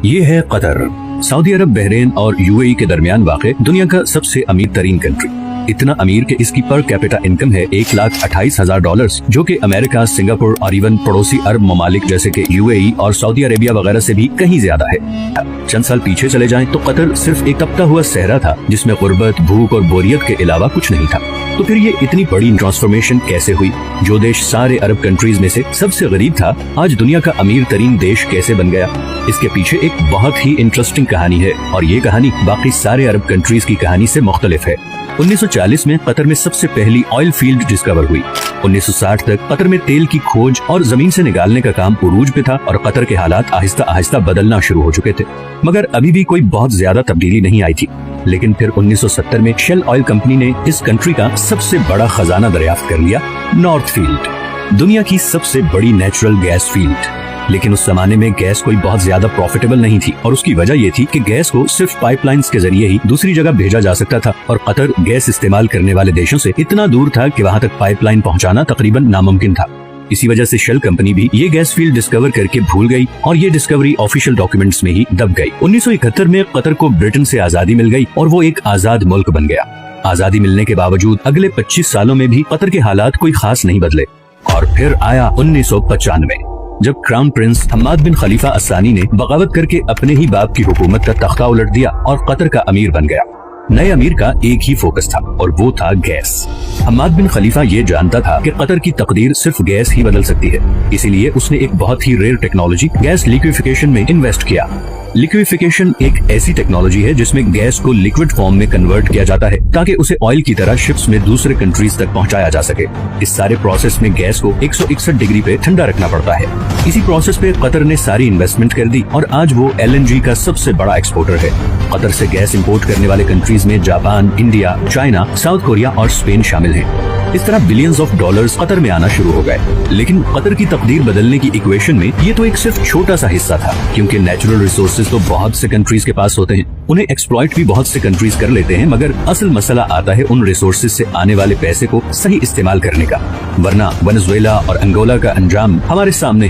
ये है Qatar. Saudi अरब, Bahrain और यूएई के दरमियान वाक़े दुनिया का सबसे अमीर तरीन कंट्री। इतना अमीर कि इसकी पर कैपिटा इनकम है $1,28,000, जो कि अमेरिका, सिंगापुर और इवन पड़ोसी अरब ममालिक जैसे कि यूएई और सऊदी अरेबिया वगैरह से भी कहीं ज्यादा है। चंद साल पीछे चले जाएं तो कतर सिर्फ एक तपता हुआ सहरा था जिसमें गुर्बत, भूख और बोरियत के अलावा कुछ नहीं था। तो फिर ये इतनी बड़ी ट्रांसफॉर्मेशन कैसे हुई? जो देश सारे अरब कंट्रीज में से सबसे गरीब था, आज दुनिया का अमीर तरीन देश कैसे बन गया? इसके पीछे एक बहुत ही इंटरेस्टिंग कहानी है और ये कहानी बाकी सारे अरब कंट्रीज की कहानी से मुख्तलिफ है। 1940 में कतर में सबसे पहली ऑयल फील्ड डिस्कवर हुई। 1960 तक कतर में तेल की खोज और जमीन से निकालने का काम उरूज पे था और कतर के हालात आहिस्ता आहिस्ता बदलना शुरू हो चुके थे, मगर अभी भी कोई बहुत ज्यादा तब्दीली नहीं आई थी। लेकिन फिर 1970 में शेल ऑयल कंपनी ने इस कंट्री का सबसे बड़ा खजाना दरियाफ्त कर लिया, नॉर्थ फील्ड, दुनिया की सबसे बड़ी नेचुरल गैस फील्ड। लेकिन उस जमाने में गैस कोई बहुत ज्यादा प्रॉफिटेबल नहीं थी और उसकी वजह ये थी कि गैस को सिर्फ पाइपलाइंस के जरिए ही दूसरी जगह भेजा जा सकता था और कतर गैस इस्तेमाल करने वाले देशों से इतना दूर था कि वहाँ तक पाइपलाइन पहुँचाना तकरीबन नामुमकिन था। इसी वजह से शेल कंपनी भी ये गैस फील्ड डिस्कवर करके भूल गई और ये डिस्कवरी ऑफिशियल डॉक्यूमेंट्स में ही दब गई। 1971 में कतर को ब्रिटेन से आजादी मिल गई और वो एक आजाद मुल्क बन गया। आजादी मिलने के बावजूद अगले 25 सालों में भी कतर के हालात कोई खास नहीं बदले। और फिर आया 1995, जब क्राउन प्रिंस हम्माद बिन खलीफा अस्सानी ने बगावत करके अपने ही बाप की हुकूमत का तख्ता उलट दिया और कतर का अमीर बन गया। नए अमीर का एक ही फोकस था और वो था गैस। हम्माद बिन खलीफा ये जानता था कि कतर की तकदीर सिर्फ गैस ही बदल सकती है, इसीलिए उसने एक बहुत ही रेयर टेक्नोलॉजी गैस लिक्विफिकेशन में इन्वेस्ट किया। लिक्विफिकेशन एक ऐसी टेक्नोलॉजी है जिसमें गैस को लिक्विड फॉर्म में कन्वर्ट किया जाता है ताकि उसे ऑयल की तरह शिप्स में दूसरे कंट्रीज तक पहुंचाया जा सके। इस सारे प्रोसेस में गैस को 161 डिग्री पे ठंडा रखना पड़ता है। इसी प्रोसेस पे कतर ने सारी इन्वेस्टमेंट कर दी और आज वो LNG का सबसे बड़ा एक्सपोर्टर है। कतर से गैस इंपोर्ट करने वाले कंट्रीज में Japan, India, China, south Korea और स्पेन शामिल हैं। इस तरह बिलियंस ऑफ डॉलर्स कतर में आना शुरू हो गए। लेकिन कतर की तकदीर बदलने की इक्वेशन में ये तो एक सिर्फ छोटा सा हिस्सा था, क्योंकि नेचुरल रिसोर्सेज तो बहुत से कंट्रीज के पास होते हैं, उन्हें एक्सप्लॉइट भी बहुत से कंट्रीज कर लेते हैं, मगर असल मसला आता है उन रिसोर्सेज से आने वाले पैसे को सही इस्तेमाल करने का। वरना वेनेजुएला और अंगोला का अंजाम हमारे सामने